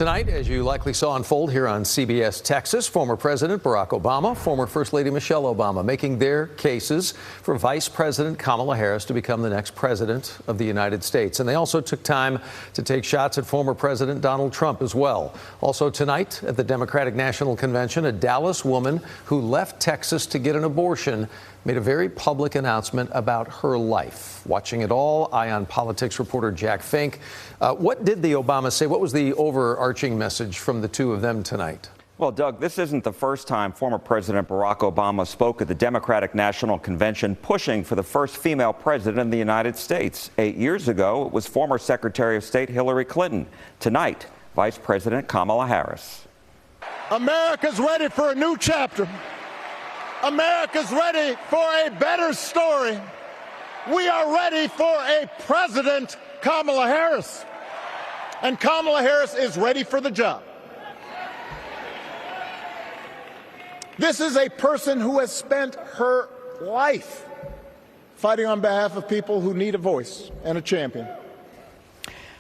Tonight, as you likely saw unfold here on CBS Texas, former President Barack Obama, former First Lady Michelle Obama making their cases for Vice President Kamala Harris to become the next president of the United States. And they also took time to take shots at former President Donald Trump as well. Also tonight at the Democratic National Convention, a Dallas woman who left Texas to get an abortion made a very public announcement about her life. Watching it all, Eye on Politics reporter Jack Fink. What did the Obamas say? What was the overarching message from the two of them tonight? Well, Doug, this isn't the first time former President Barack Obama spoke at the Democratic National Convention pushing for the first female president in the United States. 8 years ago, it was former Secretary of State Hillary Clinton. Tonight, Vice President Kamala Harris. America's ready for a new chapter. America's ready for a better story. We are ready for a President, Kamala Harris. And Kamala Harris is ready for the job. This is a person who has spent her life fighting on behalf of people who need a voice and a champion.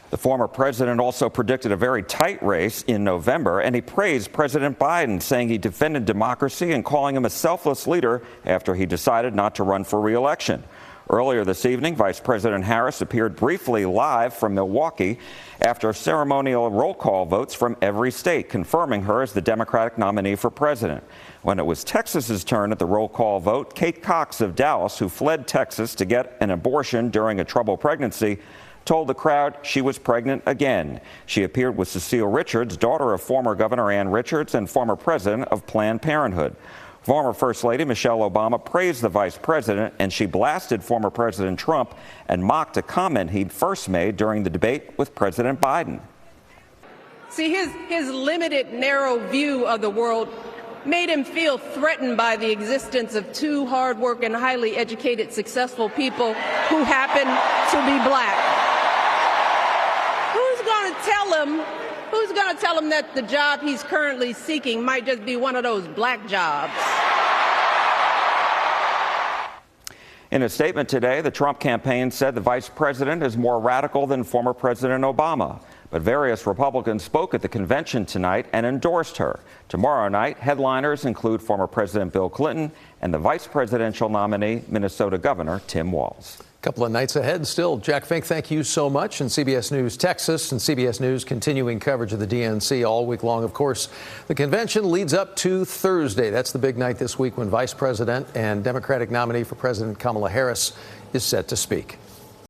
The former president also predicted a very tight race in November, and he praised President Biden, saying he defended democracy and calling him a selfless leader after he decided not to run for re-election. Earlier this evening, Vice President Harris appeared briefly live from Milwaukee after ceremonial roll call votes from every state, confirming her as the Democratic nominee for president. When it was Texas's turn at the roll call vote, Kate Cox of Dallas, who fled Texas to get an abortion during a troubled pregnancy, told the crowd she was pregnant again. She appeared with Cecile Richards, daughter of former Governor Ann Richards and former president of Planned Parenthood. Former First Lady Michelle Obama praised the vice president, and she blasted former President Trump and mocked a comment he'd first made during the debate with President Biden. See, his limited, narrow view of the world made him feel threatened by the existence of two hard-working, highly educated, successful people who happen to be black. Who's going to tell him that the job he's currently seeking might just be one of those black jobs? In a statement today, the Trump campaign said the vice president is more radical than former President Obama. But various Republicans spoke at the convention tonight and endorsed her. Tomorrow night, headliners include former President Bill Clinton and the vice presidential nominee, Minnesota Governor Tim Walz. A couple of nights ahead still. Jack Fink, thank you so much. And CBS News Texas and CBS News continuing coverage of the DNC all week long. Of course, the convention leads up to Thursday. That's the big night this week when Vice President and Democratic nominee for President Kamala Harris is set to speak.